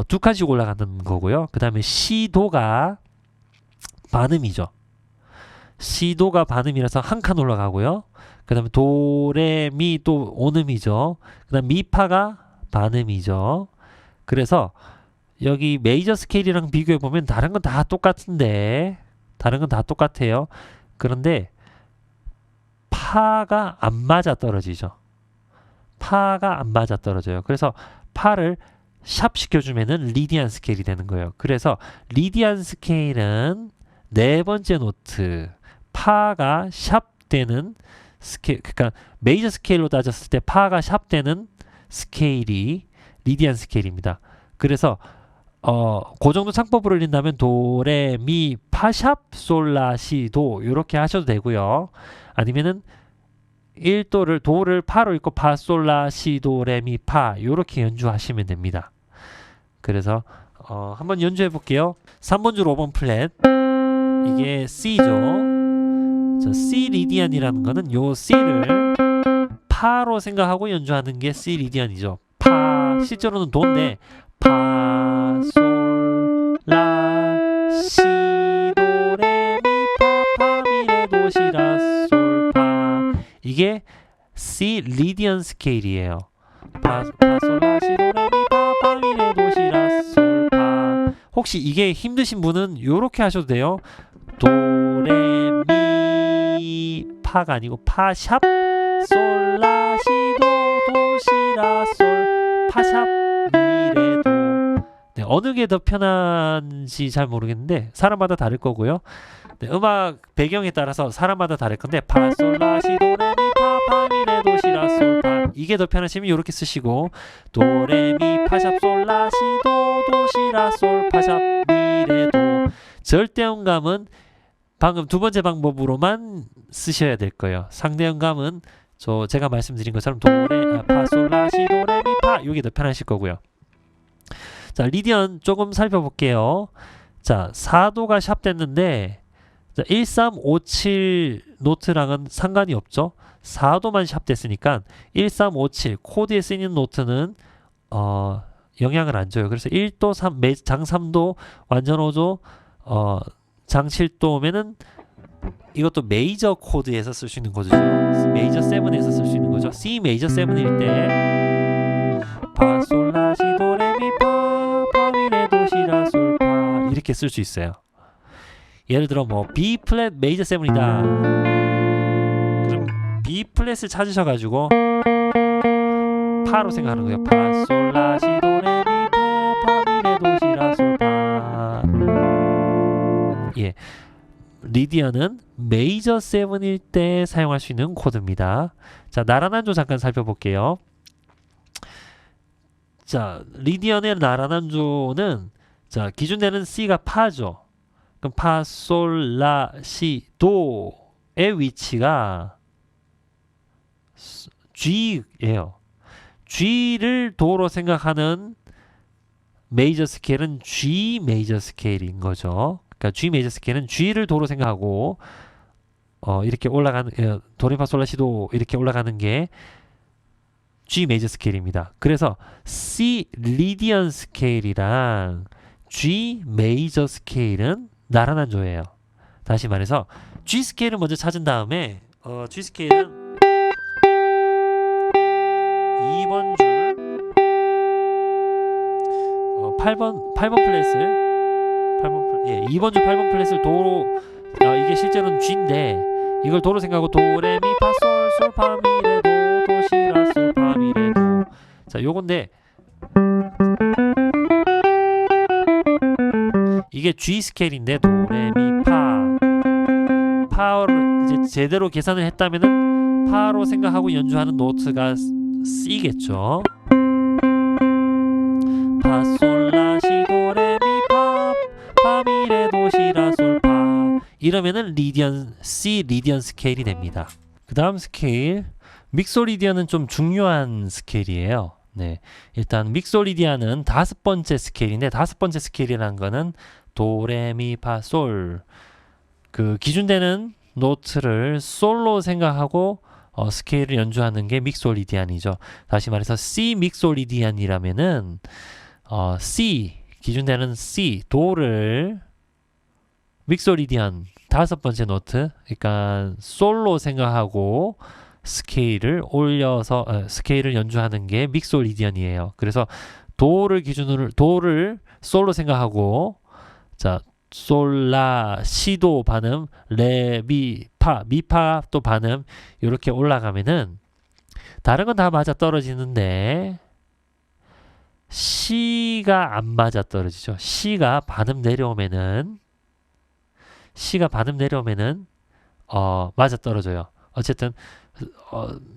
두 칸씩 올라가는 거고요. 그 다음에 시도가 반음이죠. 시도가 반음이라서 한 칸 올라가고요. 그 다음에 도, 레, 미 또 오음이죠. 그 다음 미파가 반음이죠. 그래서 여기 메이저 스케일이랑 비교해 보면 다른 건 다 똑같은데 다른 건 다 똑같아요. 그런데 파가 안 맞아 떨어지죠. 파가 안 맞아 떨어져요. 그래서 파를 샵 시켜주면은 리디안 스케일이 되는 거예요. 그래서 리디안 스케일은 네 번째 노트 파가 샵 되는 스케일, 그러니까 메이저 스케일로 따졌을 때 파가 샵 되는 스케일이 리디안 스케일입니다. 그래서 그 정도 창법을 올린다면 도, 레, 미, 파, 샵, 솔, 라, 시, 도 이렇게 하셔도 되고요. 아니면은 1도를 도를 파로 읽고 파, 솔, 라, 시, 도, 레, 미, 파 이렇게 연주하시면 됩니다. 그래서 한번 연주해 볼게요. 3번 줄 5번 플랫 이게 C죠. 자, C 리디안이라는 거는 요 C를 파로 생각하고 연주하는 게 C 리디안이죠. 파 실제로는 도인데 파, 솔, 라, 시, 도, 레, 미, 파, 미, 레, 도, 시, 라, 솔, 파 이게 C 리디안 스케일이에요. 파, 솔, 라, 시, 도, 레, 미, 파, 미, 레, 도, 시, 라, 솔, 파 혹시 이게 힘드신 분은 요렇게 하셔도 돼요. 도, 레, 미, 파가 아니고 파, 샵, 솔, 라, 시, 도, 시, 라, 솔, 파, 샵, 미, 레, 도. 네, 어느 게 더 편한지 잘 모르겠는데 사람마다 다를 거고요. 네, 음악 배경에 따라서 사람마다 다를 건데 파, 솔, 라, 시, 도, 레, 미, 파, 미, 레, 도, 시, 라, 솔, 파 이게 더 편하시면 이렇게 쓰시고 도, 레, 미, 파, 샵, 솔, 라, 시, 도, 시, 라, 솔, 파, 샵, 미, 레, 도. 절대음감은 방금 두 번째 방법으로만 쓰셔야 될 거예요. 상대음감은 제가 말씀드린 것처럼 도, 레, 파, 솔, 라, 시, 도, 레, 미, 파 이게 더 편하실 거고요. 자, 리디언 조금 살펴볼게요. 자, 4도가 샵 됐는데 1357 노트랑은 상관이 없죠. 4도만 샵 됐으니까 1357 코드에 쓰이는 노트는 영향을 안 줘요. 그래서 1도, 장 3도, 완전 5도, 장 7도면은 이것도 메이저 코드에서 쓸 수 있는 거죠. 메이저 7에서 쓸 수 있는 거죠. C 메이저 7일 때 파, 솔, 라, 시, 도, 레, 미, 파, 미, 레, 도, 시, 라, 솔, 파 이렇게 쓸 수 있어요. 예를 들어 뭐 B 플랫 메이저 7이다. 그럼 B 플랫을 찾으셔가지고 파로 생각하는 거예요. 파, 솔, 라, 시, 도, 레, 미, 파, 미, 레, 도, 시, 라, 솔, 파. 예, 리디언은 메이저 7일 때 사용할 수 있는 코드입니다. 자, 나란한조 잠깐 살펴볼게요. 자, 리디언의 나라난조는 자, 기준되는 C가 파죠. 그럼 파, 솔, 라, 시, 도의 위치가 G예요. G를 도로 생각하는 메이저 스케일은 G 메이저 스케일인 거죠. 그러니까 G 메이저 스케일은 G를 도로 생각하고 이렇게 올라가는 도레미파솔라시도 이렇게 올라가는 게 G 메이저 스케일입니다. 그래서 C 리디언 스케일이랑 G 메이저 스케일은 나란한조예요. 다시 말해서 G 스케일을 먼저 찾은 다음에 G 스케일은 2번 줄 8번 플랫을 2번 줄 8번 플랫을 도로 이게 실제로는 G인데 이걸 도로 생각하고 도레미파솔솔파미레도 도시라솔파미레도 자 요건데 이게 G 스케일인데 도레미파 파를 이제 제대로 계산을 했다면은 파로 생각하고 연주하는 노트가 C겠죠. 파솔라시도레미파 파미레도시라솔파 이러면은 C 리디언 스케일이 됩니다. 그 다음 스케일 믹소리디언은 좀 중요한 스케일이에요. 네, 일단 믹소리디언은 5번째 스케일인데 5번째 스케일이라는 거는 도레미파솔 그 기준되는 노트를 솔로 생각하고 스케일을 연주하는 게 믹소리디안이죠. 다시 말해서 C 믹소리디안이라면은 C 기준되는 C 도를 믹소리디안 5번째 노트 그러니까 솔로 생각하고 스케일을 올려서 스케일을 연주하는 게 믹소리디안이에요. 그래서 도를 기준으로 도를 솔로 생각하고 자 솔라 시도 반음 레 미 파 미파 또 반음 이렇게 올라가면은 다른 건 다 맞아 떨어지는데 C가 안 맞아 떨어지죠. C가 반음 내려오면은 맞아 떨어져요. 어쨌든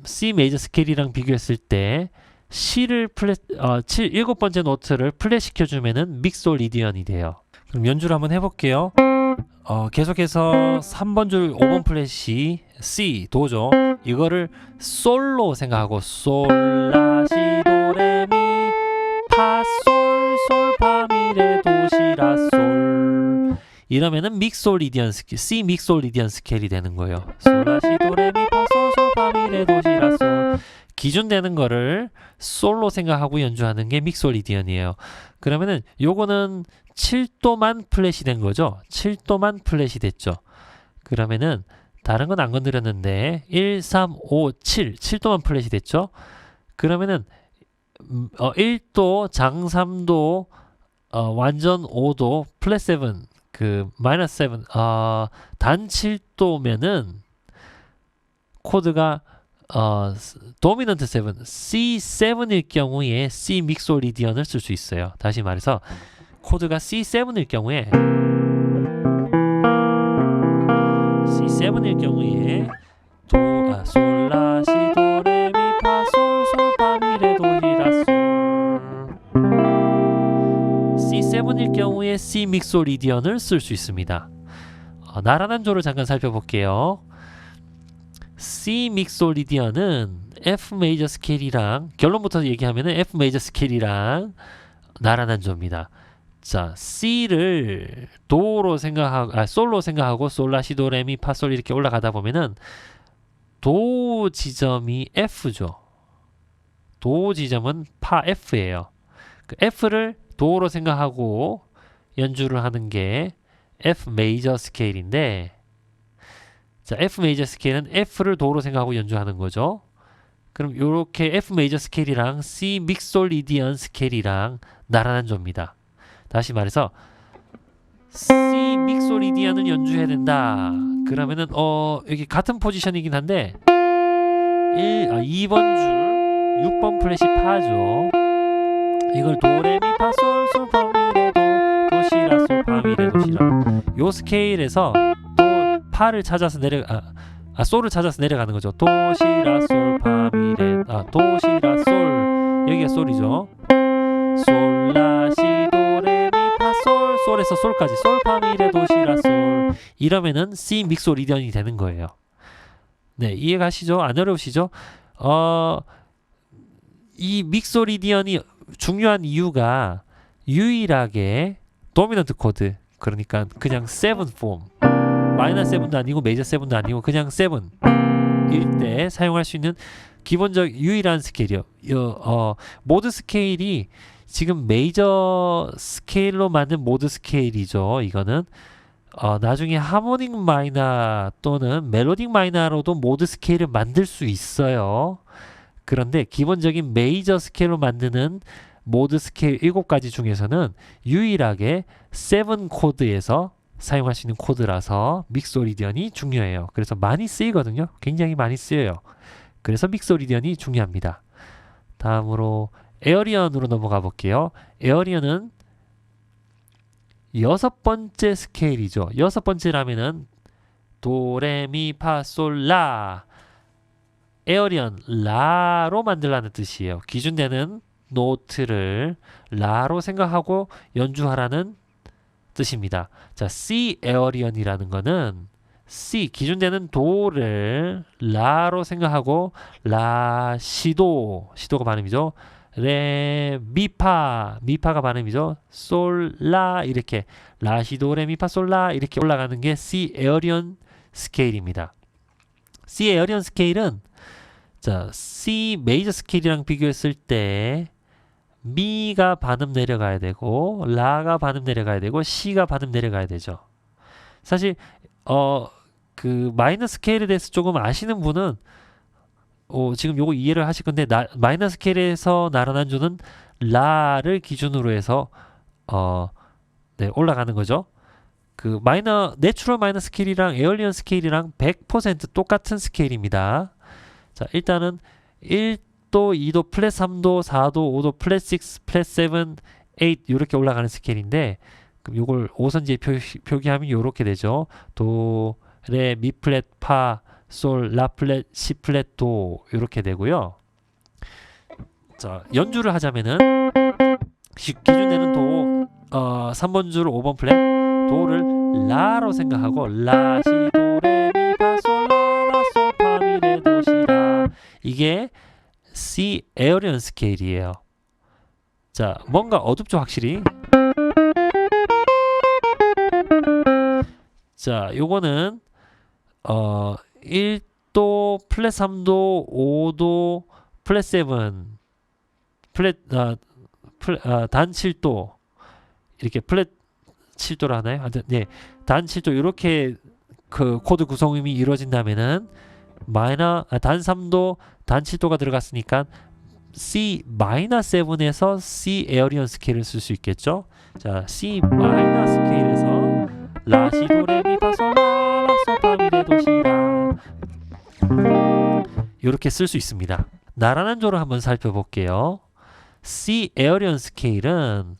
C 메이저 스케일이랑 비교했을 때 C를 7번째 노트를 플랫 시켜주면은 믹소리디언이 돼요. 그럼 연주를 한번 해볼게요. 계속해서 3번 줄 5번 플랫이 C 도죠. 이거를 솔로 생각하고 솔라시도레미 파솔솔파미레도시라솔 이러면은 믹소리디언 스케일 C 믹소리디언 스케일이 되는 거예요. 솔라시도레미 파솔솔파미레도시라솔 기준되는 거를 솔로 생각하고 연주하는 게 믹소리디언이에요. 그러면은 요거는 7도만 플랫이 된 거죠. 7도만 플랫이 됐죠. 그러면은 다른 건 안 건드렸는데 1, 3, 5, 7도만 플랫이 됐죠. 그러면은 1도, 장 3도, 완전 5도, 플랫 7, 그 마이너스 7, 단 7도면은 코드가 도미넌트 7, C7일 경우에 C 믹소리디언을 쓸 수 있어요. 다시 말해서 코드가 C7일 경우에 솔라시도레미파솔솔파미레도시라솔 C7일 경우에 C 믹소리디언을 쓸 수 있습니다. 나란한조를 잠깐 살펴볼게요. C 믹소리디언은 F 메이저 스케일이랑 결론부터 얘기하면은 F 메이저 스케일이랑 나란한조입니다. 자, C를 도로 생각하고 솔로 생각하고 솔라시도 레미 파솔 이렇게 올라가다 보면은 도 지점이 F죠. 도 지점은 파 F예요. 그 F를 도로 생각하고 연주를 하는 게 F 메이저 스케일인데 자, F 메이저 스케일은 F를 도로 생각하고 연주하는 거죠. 그럼 이렇게 F 메이저 스케일이랑 C 믹소리디언 스케일이랑 나란한조입니다. 다시 말해서 C 믹소리디언을 연주해야 된다. 그러면은 여기 같은 포지션이긴 한데 2번 줄 6번 플랫이 파죠. 이걸 도레미파솔솔파미레도 도시라솔파미레도시라 요 스케일에서 또 파를 찾아서 솔을 찾아서 내려가는 거죠. 도시라솔파미레 도시라솔 여기가 솔이죠. 솔라시도레미파솔 솔에서 솔까지 솔파미레도시라솔 이러면은 C 믹소리디언이 되는 거예요. 네, 이해가시죠? 안 어려우시죠? 이 믹소리디언이 중요한 이유가 유일하게 도미넌트 코드, 그러니까 그냥 7 폼, 마이너 7도 아니고 메이저 7도 아니고 그냥 7일 때 사용할 수 있는 기본적 유일한 스케일이요. 모드 스케일이 지금 메이저 스케일로 만든 모드 스케일이죠. 이거는 나중에 하모닉 마이너 또는 멜로딕 마이너로도 모드 스케일을 만들 수 있어요. 그런데 기본적인 메이저 스케일로 만드는 모드 스케일 7가지 중에서는 유일하게 7 코드에서 사용할 수 있는 코드라서 믹소리디언이 중요해요. 그래서 많이 쓰이거든요. 굉장히 많이 쓰여요. 그래서 믹소리디언이 중요합니다. 다음으로 에어리언으로 넘어가 볼게요. 에어리언은 6번째 스케일이죠. 6번째라면은 도레미파솔라, 에어리언 라로 만들라는 뜻이에요. 기준되는 노트를 라로 생각하고 연주하라는 뜻입니다. 자, C 에어리언이라는 거는 C 기준되는 도를 라로 생각하고 라 시도가 발음이죠. 레 미파가 발음이죠. 솔 라 이렇게 라 시도 레 미파 솔 라 이렇게 올라가는 게 C 에어리언 스케일입니다. C 에어리언 스케일은 자, C 메이저 스케일이랑 비교했을 때 미가 반음 내려가야 되고 라가 반음 내려가야 되고 C가 반음 내려가야 되죠. 사실 그 마이너 스케일에 대해서 조금 아시는 분은 지금 요거 이해를 하실 건데 마이너 스케일에서 나란한조는 라를 기준으로 해서 네, 올라가는 거죠. 그 내추럴 마이너 스케일이랑 에어리언 스케일이랑 100% 똑같은 스케일입니다. 자, 일단은 1도, 2도, 플랫 3도, 4도, 5도, 플랫 6, 플랫 7, 8 이렇게 올라가는 스케일인데 그럼 요걸 5선지에 표기하면 요렇게 되죠. 도, 레, 미 플랫, 파, 솔, 라 플랫, 시 플랫, 도 이렇게 되고요. 자, 연주를 하자면은 기준되는 도 3번 줄 5번 플랫 도를 라로 생각하고 라, 시, 도, 레, 미, 파, 솔, 라, 솔, 파, 미, 레, 도, 시, 라 이게 C 에어리언 스케일이에요. 자, 뭔가 어둡죠 확실히. 자, 요거는 1도, 플랫 3도, 5도, 플랫 7, 단 7도 이렇게 플랫 7도로 하나요? 네, 단 7도 이렇게 그 코드 구성음이 이루어진다면은 단 3도, 단 7도가 들어갔으니까 C 마이너 7에서 C 에어리언 스케일을 쓸 수 있겠죠. 자, C 마이너 스케일에서 라, 시, 도, 레, 미, 파, 솔, 라, 솔, 파, 미, 레, 도, 시, 라 이렇게 쓸 수 있습니다. 나란한 조를 한번 살펴볼게요. C 에어리언 스케일은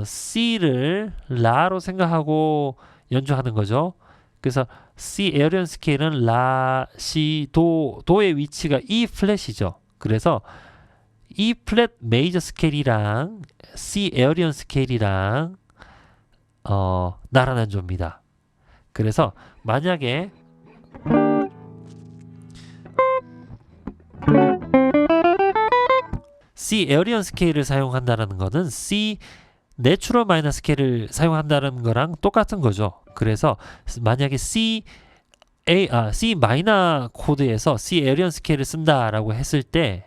C를 라로 생각하고 연주하는 거죠. 그래서 C 에어리언 스케일은 라, 시, 도의 위치가 E 플랫이죠. 그래서 E 플랫 메이저 스케일이랑 C 에어리언 스케일이랑 나란한 조입니다. 그래서 만약에 C 에어리언 스케일을 사용한다는 것은 C 내추럴 마이너 스케일을 사용한다는 거랑 똑같은 거죠. 그래서 만약에 C 마이너 코드에서 C 에어리언 스케일을 쓴다라고 했을 때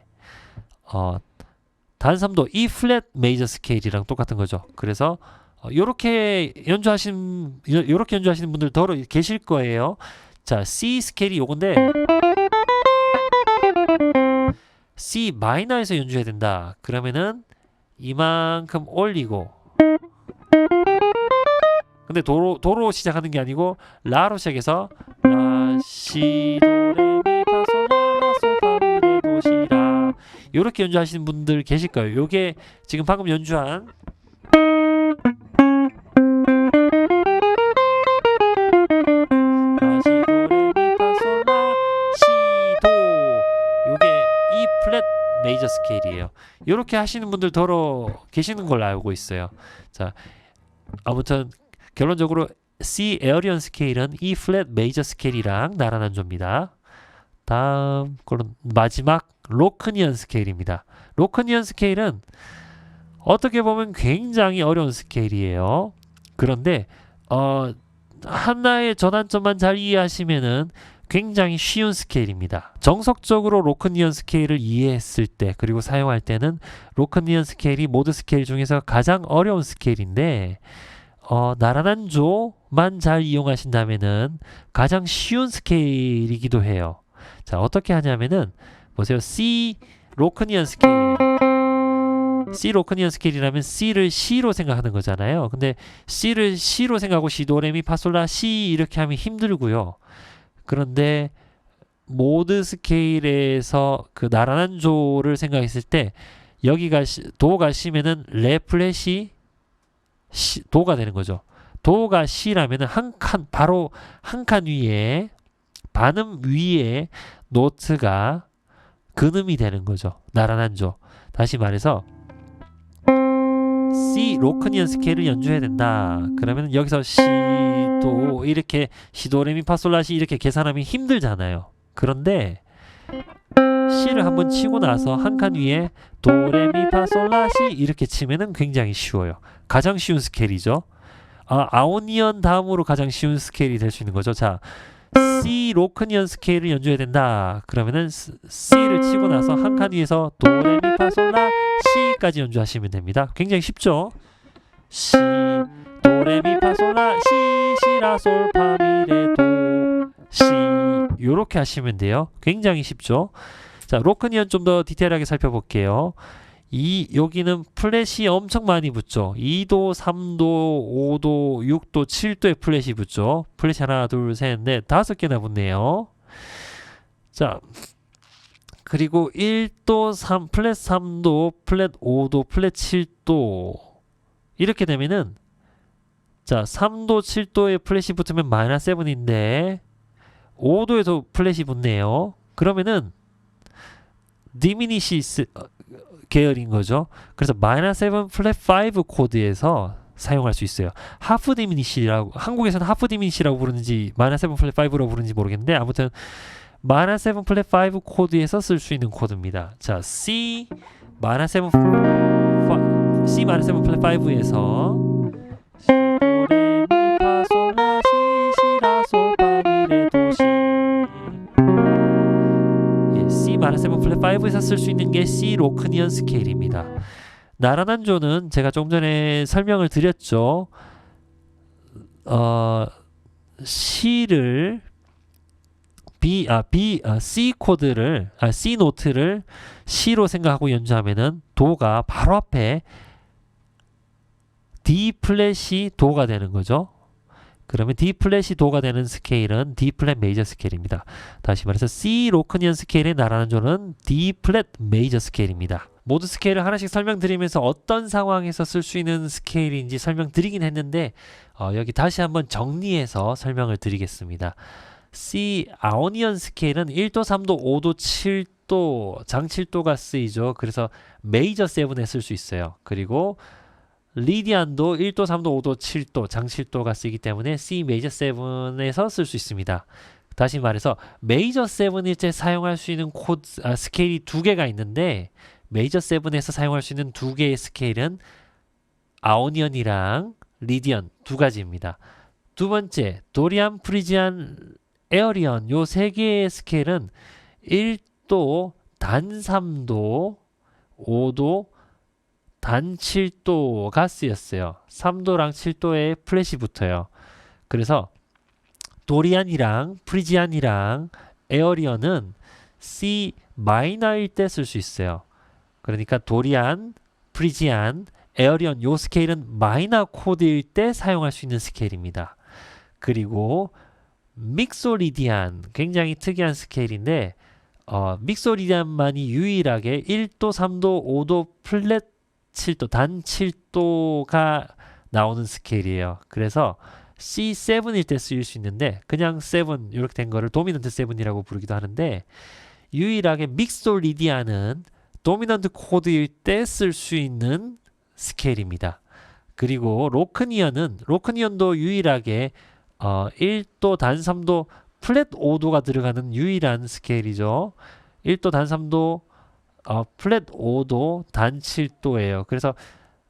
단 3도 E 플랫 메이저 스케일이랑 똑같은 거죠. 그래서 요렇게 연주하시는 분들 더러 계실 거예요. 자, C 스케일이 요건데 C 마이너에서 연주해야 된다. 그러면은 이만큼 올리고 근데 도로 시작하는 게 아니고 라로 시작해서 라, 시, 도, 레, 미, 파, 솔, 라, 솔, 파, 미, 레, 도, 시, 라 이렇게 연주하시는 분들 계실 거예요. 요게 지금 방금 연주한 라, 시, 도, 레, 미, 파, 솔, 라, 시, 도 요게 E 플랫 메이저 스케일이에요. 이렇게 하시는 분들 더러 계시는 걸로 알고 있어요. 자, 아무튼 결론적으로 C 에어리언 스케일은 E 플랫 메이저 스케일이랑 나란한조입니다. 다음 그럼 마지막 로크니언 스케일입니다. 로크니언 스케일은 어떻게 보면 굉장히 어려운 스케일이에요. 그런데 하나의 전환점만 잘 이해하시면은 굉장히 쉬운 스케일입니다. 정석적으로 로크니언 스케일을 이해했을 때 그리고 사용할 때는 로크니언 스케일이 모드 스케일 중에서 가장 어려운 스케일인데 나란한 조만 잘 이용하신다면은 가장 쉬운 스케일이기도 해요. 자, 어떻게 하냐면은 보세요. C 로크니언 스케일. C 로크니언 스케일이라면 C를 C로 생각하는 거잖아요. 근데 C를 C로 생각하고 시도레미파솔라 C 이렇게 하면 힘들고요. 그런데 모드 스케일에서 그 나란한 조를 생각했을 때 여기가 도가 C면은 레 플랫이 도가 되는 거죠. 도가 C라면은 바로 한 칸 위에 반음 위에 노트가 근음이 되는 거죠. 나란한 조. 다시 말해서 C 로크니언 스케일을 연주해야 된다. 그러면 여기서 시도 이렇게 시도레미파솔라시 이렇게 계산하면 힘들잖아요. 그런데 C를 한번 치고 나서 한 칸 위에 도레미파솔라시 이렇게 치면은 굉장히 쉬워요. 가장 쉬운 스케일이죠. 아오니언 다음으로 가장 쉬운 스케일이 될 수 있는 거죠. 자, C 로크니언 스케일을 연주해야 된다. 그러면은 C를 치고 나서 한 칸 위에서 도레미파솔라 C까지 연주하시면 됩니다. 굉장히 쉽죠? C 도레미파솔라 C 시라솔파미레도 C 이렇게 하시면 돼요. 굉장히 쉽죠? 자, 로크니언 좀 더 디테일하게 살펴볼게요. 여기는 플랫이 엄청 많이 붙죠. 2도, 3도, 5도, 6도, 7도의 플랫이 붙죠. 플랫이 하나, 둘, 셋, 넷, 5개나 붙네요. 자, 그리고 1도, 플랫 3도, 플랫 5도, 플랫 7도 이렇게 되면은 자, 3도, 7도의 플랫이 붙으면 마이너스 7인데 5도에도 플랫이 붙네요. 그러면은 디미니시스 계열인 거죠. 그래서 마이너스 7 플랫 5 코드에서 사용할 수 있어요. 하프 디미니시라고 한국에서는 하프 디미니시라고 부르는지 마이너스 7 플랫 5라고 부르는지 모르겠는데 아무튼 마이너스 7 플랫 5 코드에서 쓸 수 있는 코드입니다. 자, C 마이너스 7 플랫 5에서 시도레미파솔라 시시라솔파미레도 시 C 마이너스 7 플랫 5에서 쓸 수 있는 게 C 로크니언 스케일입니다. 나란한 조는 제가 조금 전에 설명을 드렸죠. C를 C 코드를 C 노트를 C로 생각하고 연주하면은 도가 바로 앞에 D 플랫이 도가 되는 거죠. 그러면 D 플랫이 도가 되는 스케일은 D 플랫 메이저 스케일입니다. 다시 말해서 C 로크니언 스케일의 나란한 조는 D 플랫 메이저 스케일입니다. 모두 스케일을 하나씩 설명드리면서 어떤 상황에서 쓸 수 있는 스케일인지 설명드리긴 했는데 여기 다시 한번 정리해서 설명을 드리겠습니다. C 아오니언 스케일은 1도, 3도, 5도, 7도, 장 7도가 쓰이죠. 그래서 메이저 7에 쓸 수 있어요. 그리고 리디안도 1도, 3도, 5도, 7도, 장 7도가 쓰이기 때문에 C 메이저 7에서 쓸 수 있습니다. 다시 말해서 메이저 7일 때 사용할 수 있는 스케일이 두 개가 있는데 메이저 7에서 사용할 수 있는 두 개의 스케일은 아오니언이랑 리디언 두 가지입니다. 두 번째, 도리안, 프리지안, 에어리언 요 세 개의 스케일은 1도, 단 3도, 5도, 단 7도가 쓰였어요. 3도랑 7도에 플랫이 붙어요. 그래서 도리안이랑 프리지안이랑 에어리언은 C 마이너일 때 쓸 수 있어요. 그러니까 도리안, 프리지안, 에어리언 요 스케일은 마이너 코드일 때 사용할 수 있는 스케일입니다. 그리고 믹소리디안 굉장히 특이한 스케일인데 믹소리디안만이 유일하게 1도, 3도, 5도, 플랫 7도, 단 7도가 나오는 스케일이에요. 그래서 C7일 때 쓰일 수 있는데 그냥 7 이렇게 된 거를 도미넌트 7이라고 부르기도 하는데 유일하게 믹소리디안은 도미넌트 코드일 때 쓸 수 있는 스케일입니다. 그리고 로크니언도 유일하게 1도 단 3도 플랫 5도가 들어가는 유일한 스케일이죠. 1도 단 3도 플랫 5도 단 7도예요. 그래서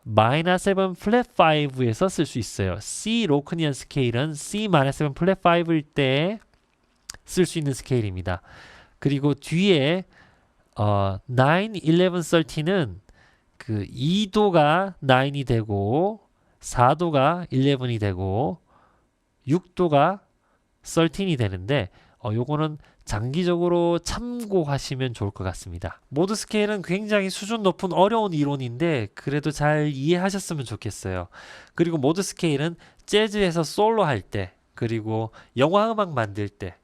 마이너 7 플랫 5에서 쓸 수 있어요. C 로크니언 스케일은 C 마이너 7 플랫 5일 때 쓸 수 있는 스케일입니다. 그리고 뒤에 9, 11, 13은 그 2도가 9이 되고 4도가 11이 되고 6도가 13이 되는데 요거는 장기적으로 참고하시면 좋을 것 같습니다. 모드 스케일은 굉장히 수준 높은 어려운 이론인데 그래도 잘 이해하셨으면 좋겠어요. 그리고 모드 스케일은 재즈에서 솔로 할 때 그리고 영화 음악 만들 때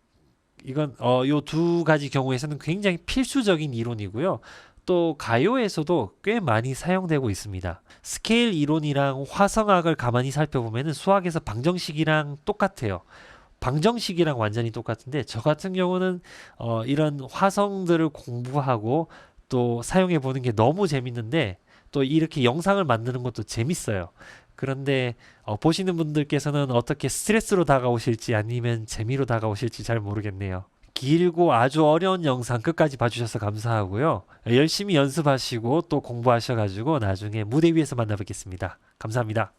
이건 요 두 가지 경우에서는 굉장히 필수적인 이론이고요. 또 가요에서도 꽤 많이 사용되고 있습니다. 스케일 이론이랑 화성학을 가만히 살펴보면 수학에서 방정식이랑 똑같아요. 방정식이랑 완전히 똑같은데 저 같은 경우는 이런 화성들을 공부하고 또 사용해 보는 게 너무 재밌는데 또 이렇게 영상을 만드는 것도 재밌어요. 그런데 보시는 분들께서는 어떻게 스트레스로 다가오실지 아니면 재미로 다가오실지 잘 모르겠네요. 길고 아주 어려운 영상 끝까지 봐주셔서 감사하고요. 열심히 연습하시고 또 공부하셔가지고 나중에 무대 위에서 만나 뵙겠습니다. 감사합니다.